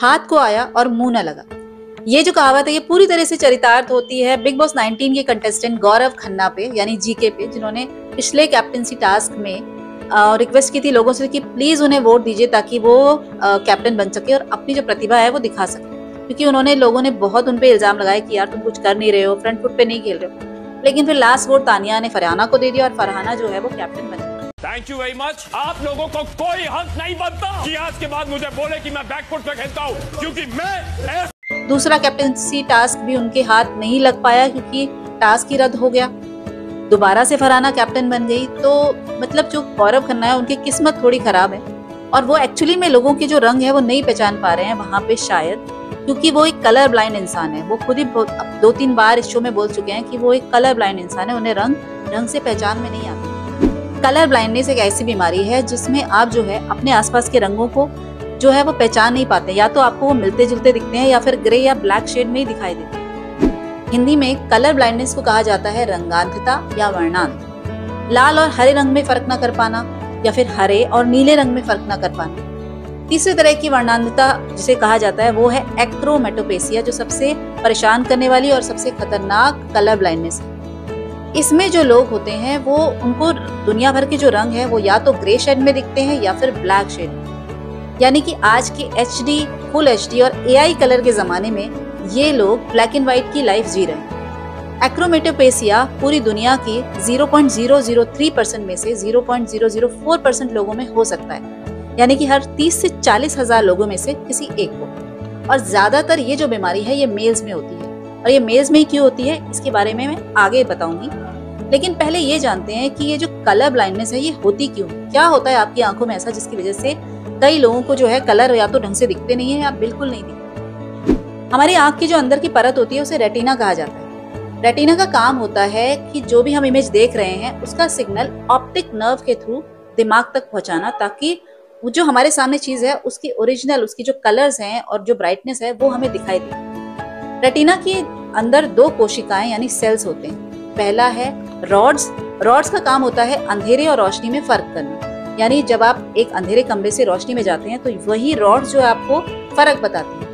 हाथ को आया और मुंह न लगा। ये जो कहावत है ये पूरी तरह से चरितार्थ होती है बिग बॉस 19 के कंटेस्टेंट गौरव खन्ना पे यानी जीके पे, जिन्होंने पिछले कैप्टनसी टास्क में रिक्वेस्ट की थी लोगों से कि प्लीज उन्हें वोट दीजिए ताकि वो कैप्टन बन सके और अपनी जो प्रतिभा है वो दिखा सके, क्योंकि लोगों ने बहुत उन पे इल्जाम लगाया कि यार तुम कुछ कर नहीं रहे हो, फ्रंट फुट पे नहीं खेल रहे हो। लेकिन फिर लास्ट वोट तानिया ने फरहाना को दे दिया और फरहाना जो है वो कैप्टन बन गई। Thank you very much. आप लोगों को कोई हक नहीं बनता कि आज के बाद मुझे बोले कि मैं बैकफुट पे खेलता हूँ, क्योंकि मैं दूसरा कैप्टनसी टास्क भी उनके हाथ नहीं लग पाया क्योंकि टास्क ही रद्द हो गया। दोबारा से फरहाना कैप्टन बन गई। तो मतलब जो गौरव खन्ना है उनकी किस्मत थोड़ी खराब है और वो एक्चुअली में लोगों के जो रंग है वो नहीं पहचान पा रहे हैं वहां पे, शायद क्योंकि वो एक कलर ब्लाइंड इंसान है। वो खुद ही 2-3 बार इस शो में बोल चुके हैं कि वो एक कलर ब्लाइंड इंसान है, उन्हें रंग से पहचान में नहीं आती। कलर ब्लाइंडनेस एक ऐसी बीमारी है जिसमें आप जो है अपने आसपास के रंगों को जो है वो पहचान नहीं पाते, या तो आपको वो मिलते जुलते दिखते हैं या फिर ग्रे या ब्लैक शेड में ही दिखाई देते हैं। हिंदी में कलर ब्लाइंडनेस को कहा जाता है रंगांधता या वर्णांध। लाल और हरे रंग में फर्क न कर पाना या फिर हरे और नीले रंग में फर्क न कर पाना। तीसरी तरह की वर्णांधता जिसे कहा जाता है वो है एक्रोमेटोपेसिया, जो सबसे परेशान करने वाली और सबसे खतरनाक कलर ब्लाइंडनेस है। इसमें जो लोग होते हैं वो उनको दुनिया भर के जो रंग है वो या तो ग्रे शेड में दिखते हैं या फिर ब्लैक शेड में। यानी कि आज के HD, फुल HD और AI कलर के जमाने में ये लोग ब्लैक एंड व्हाइट की लाइफ जी रहे हैं। एक्रोमेटोपेसिया पूरी दुनिया की 0.003% में से 0.004% लोगों में हो सकता है, यानी कि हर 30 से 40 हजार लोगों में से किसी एक को। और ज्यादातर ये जो बीमारी है ये मेल्स में होती है, और ये मेल्स में ही क्यों होती है इसके बारे में मैं आगे बताऊंगी। लेकिन पहले ये जानते हैं कि ये जो कलर ब्लाइंडनेस है ये होती क्यों, क्या होता है आपकी आंखों में ऐसा जिसकी वजह से कई लोगों को जो है कलर या तो ढंग से दिखते नहीं है या बिल्कुल नहीं दिखते। हमारी आंख की जो अंदर की परत होती है उसे रेटिना कहा जाता है। रेटिना का काम होता है कि जो भी हम इमेज देख रहे हैं उसका सिग्नल ऑप्टिक नर्व के थ्रू दिमाग तक पहुंचाना, ताकि वो जो हमारे सामने चीज है उसकी ओरिजिनल, उसकी जो कलर्स हैं और जो ब्राइटनेस है वो हमें दिखाई दे। रेटिना के अंदर 2 कोशिकाएं यानी सेल्स होते हैं। पहला है रॉड्स। रॉड्स का काम होता है अंधेरे और रोशनी में फर्क करना, यानी जब आप एक अंधेरे कमरे से रोशनी में जाते हैं तो वही रॉड्स जो आपको फर्क बताती है।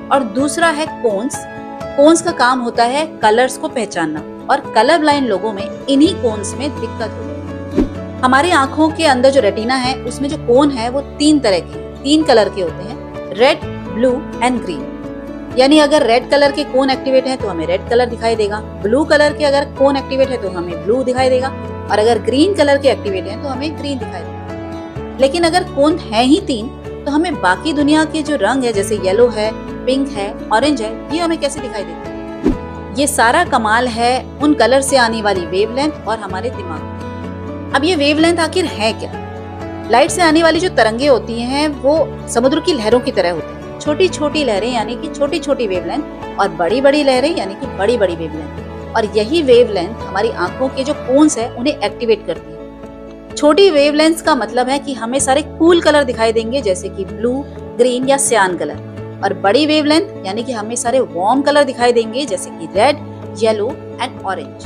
और दूसरा है कोन्स। कोन्स का काम होता है कलर्स को पहचानना, और कलर ब्लाइंड लोगों में इन्हीं कोन्स में दिक्कत होती है। हमारी आंखों के अंदर जो रेटिना है उसमें जो कोन है वो 3 तरह के, 3 कलर के होते हैं, रेड, ब्लू एंड ग्रीन। यानी अगर रेड कलर के कोन एक्टिवेट है तो हमें रेड कलर दिखाई देगा, ब्लू कलर के अगर कोन एक्टिवेट है तो हमें ब्लू दिखाई देगा, और अगर ग्रीन कलर के एक्टिवेट है तो हमें ग्रीन दिखाई देगा। लेकिन अगर कोन है ही 3 तो हमें बाकी दुनिया के जो रंग है जैसे येलो है, पिंक है, ऑरेंज है, ये हमें कैसे दिखाई देते हैं? ये सारा कमाल है उन कलर से आने वाली वेवलेंथ और हमारे दिमाग में। अब ये वेवलेंथ आखिर है क्या? लाइट से आने वाली जो तरंगे होती हैं वो समुद्र की लहरों की तरह होती हैं। छोटी छोटी लहरें यानी कि छोटी छोटी वेवलेंथ, और बड़ी बड़ी लहरें यानी कि बड़ी बड़ी वेवलेंथ। और यही वेवलेंथ हमारी आंखों के जो कोन्स है उन्हें एक्टिवेट करती है। छोटी वेवलेंथ का मतलब है कि हमें सारे कूल कलर दिखाई देंगे जैसे कि ब्लू, ग्रीन या सियान कलर, और बड़ी वेवलेंथ यानी कि हमें सारे वार्म कलर दिखाई देंगे जैसे कि रेड, येलो एंड ऑरेंज।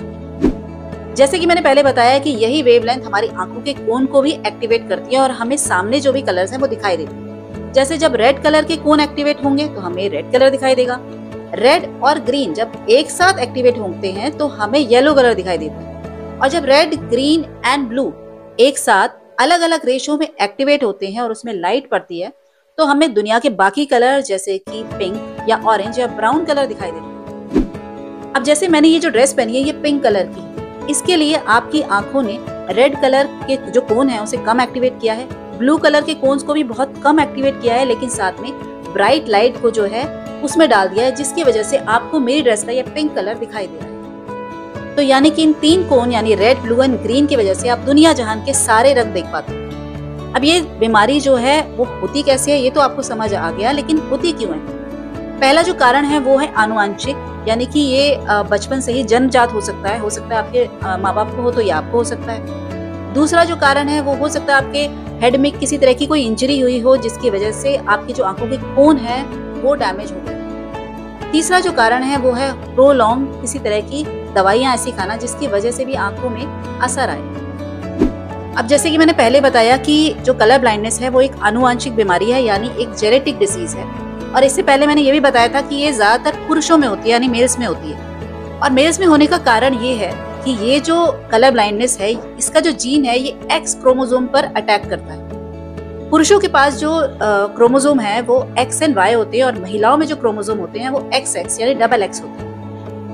जैसे कि मैंने पहले बताया कि यही वेवलेंथ हमारी आंखों के कोन को भी एक्टिवेट करती है और हमें सामने जो भी कलर्स हैं वो दिखाई देते हैं। जैसे जब रेड कलर के कोन एक्टिवेट होंगे तो हमें रेड कलर दिखाई देगा। रेड और ग्रीन जब एक साथ एक्टिवेट होते हैं तो हमें येलो कलर दिखाई देता है। और जब रेड, ग्रीन एंड ब्लू एक साथ अलग अलग रेशो में एक्टिवेट होते हैं और उसमें लाइट पड़ती है तो हमें दुनिया के बाकी कलर जैसे कि पिंक या ऑरेंज या ब्राउन कलर दिखाई देते हैं। अब जैसे मैंने ये जो ड्रेस पहनी है ये पिंक कलर की है, इसके लिए आपकी आंखों ने रेड कलर के जो कोन है उसे कम एक्टिवेट किया है, ब्लू कलर के कोन्स को भी बहुत कम एक्टिवेट किया है, लेकिन साथ में ब्राइट लाइट को जो है उसमें डाल दिया है, जिसकी वजह से आपको मेरी ड्रेस का ये पिंक कलर दिखाई दे रहा है। तो यानी कि इन 3 कोन यानी रेड, ब्लू एंड ग्रीन की वजह से आप दुनिया जहान के सारे रंग देख पाते हैं। अब ये बीमारी जो है वो होती कैसे है ये तो आपको समझ आ गया, लेकिन होती क्यों है? पहला जो कारण है वो है आनुवंशिक, यानी कि ये बचपन से ही जन्मजात हो सकता है आपके माँ बाप को हो तो ये आपको हो सकता है। दूसरा जो कारण है वो हो सकता है आपके हेड में किसी तरह की कोई इंजरी हुई हो जिसकी वजह से आपकी जो आंखों के कोन है वो डैमेज हो गए। तीसरा जो कारण है वो है प्रोलॉन्ग किसी तरह की दवाइयां ऐसी खाना जिसकी वजह से भी आंखों में असर आए। अब जैसे कि मैंने पहले बताया कि जो कलर ब्लाइंडनेस है वो एक आनुवंशिक बीमारी है, यानी एक जेनेटिक डिसीज है। और इससे पहले मैंने ये भी बताया था कि ये ज्यादातर पुरुषों में होती है, यानी मेल्स में होती है। और मेल्स में होने का कारण ये है कि ये जो कलर ब्लाइंडनेस है, इसका जो जीन है ये एक्स क्रोमोसोम पर अटैक करता है। पुरुषों के पास जो क्रोमोसोम है वो एक्स एंड वाई होते हैं, और महिलाओं में जो क्रोमोसोम होते हैं वो एक्स एक्स यानी डबल एक्स होते हैं।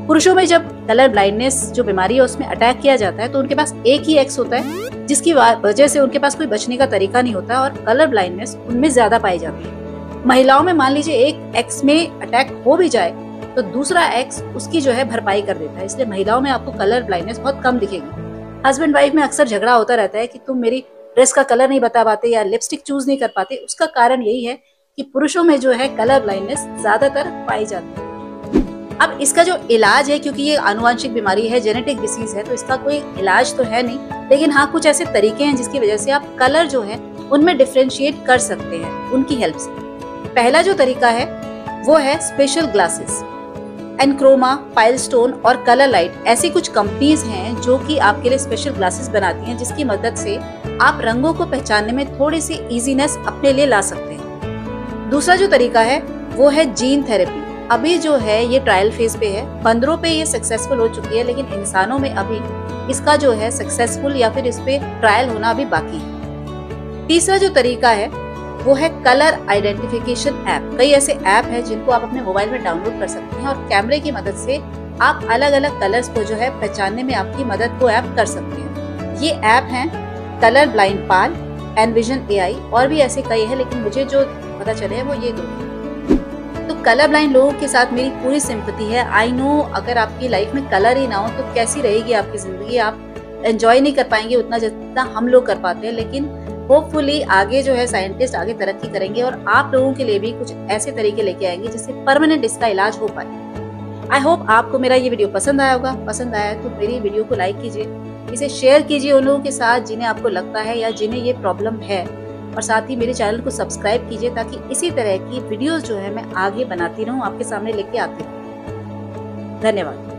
पुरुषों में जब कलर ब्लाइंडनेस जो बीमारी है उसमें अटैक किया जाता है तो उनके पास एक ही एक्स होता है, जिसकी वजह से उनके पास कोई बचने का तरीका नहीं होता और कलर ब्लाइंडनेस उनमें ज्यादा पाई जाती है। महिलाओं में मान लीजिए एक एक्स में अटैक हो भी जाए तो दूसरा एक्स उसकी जो है भरपाई कर देता है, इसलिए महिलाओं में आपको कलर ब्लाइंडनेस बहुत कम दिखेगी। हस्बैंड वाइफ में अक्सर झगड़ा होता रहता है कि तुम मेरी ड्रेस का कलर नहीं बता पाते या लिपस्टिक चूज नहीं कर पाते। उसका कारण यही है कि पुरुषों में जो है कलर ब्लाइंडनेस ज्यादातर पाई जाती है। अब इसका जो इलाज है, क्योंकि ये आनुवंशिक बीमारी है, जेनेटिक डिसीज है, तो इसका कोई इलाज तो है नहीं, लेकिन हाँ कुछ ऐसे तरीके हैं जिसकी वजह से आप कलर जो है उनमें डिफरेंशिएट कर सकते हैं उनकी हेल्प से। पहला जो तरीका है वो है स्पेशल ग्लासेस। एनक्रोमा, पाइलस्टोन और कलर लाइट ऐसी कुछ कंपनीज हैं जो कि आपके लिए स्पेशल ग्लासेस बनाती हैं, जिसकी मदद से आप रंगों को पहचानने में थोड़ी सी इजीनेस अपने लिए ला सकते हैं। दूसरा जो तरीका है वो है जीन थेरेपी। अभी जो है ये ट्रायल फेज पे है, बंदरों पे ये सक्सेसफुल हो चुकी है, लेकिन इंसानों में अभी इसका जो है सक्सेसफुल या फिर इस पे ट्रायल होना अभी बाकी है। तीसरा जो तरीका है वो है कलर आइडेंटिफिकेशन ऐप। कई ऐसे ऐप है जिनको आप अपने मोबाइल में डाउनलोड कर सकते हैं और कैमरे की मदद से आप अलग अलग कलर्स को जो है पहचानने में आपकी मदद वो ऐप कर सकते हैं। ये ऐप हैं कलर ब्लाइंड पाल, एनविजन AI और भी ऐसे कई है, लेकिन मुझे जो पता चले हैं वो ये दो हैं। तो कलर ब्लाइंड लोगों के साथ मेरी पूरी सिंपैथी है। आई नो अगर आपकी लाइफ में कलर ही ना हो तो कैसी रहेगी आपकी जिंदगी, आप एंजॉय नहीं कर पाएंगे उतना जितना हम लोग कर पाते हैं। लेकिन होपफुली आगे जो है साइंटिस्ट आगे तरक्की करेंगे और आप लोगों के लिए भी कुछ ऐसे तरीके लेके आएंगे जिससे परमानेंट इसका इलाज हो पाए। आई होप आपको मेरा ये वीडियो पसंद आया होगा। पसंद आया तो मेरी वीडियो को लाइक कीजिए, इसे शेयर कीजिए उन लोगों के साथ जिन्हें आपको लगता है या जिन्हें ये प्रॉब्लम है, और साथ ही मेरे चैनल को सब्सक्राइब कीजिए ताकि इसी तरह की वीडियोस जो है मैं आगे बनाती रहूं, आपके सामने लेके आती रहूं। धन्यवाद।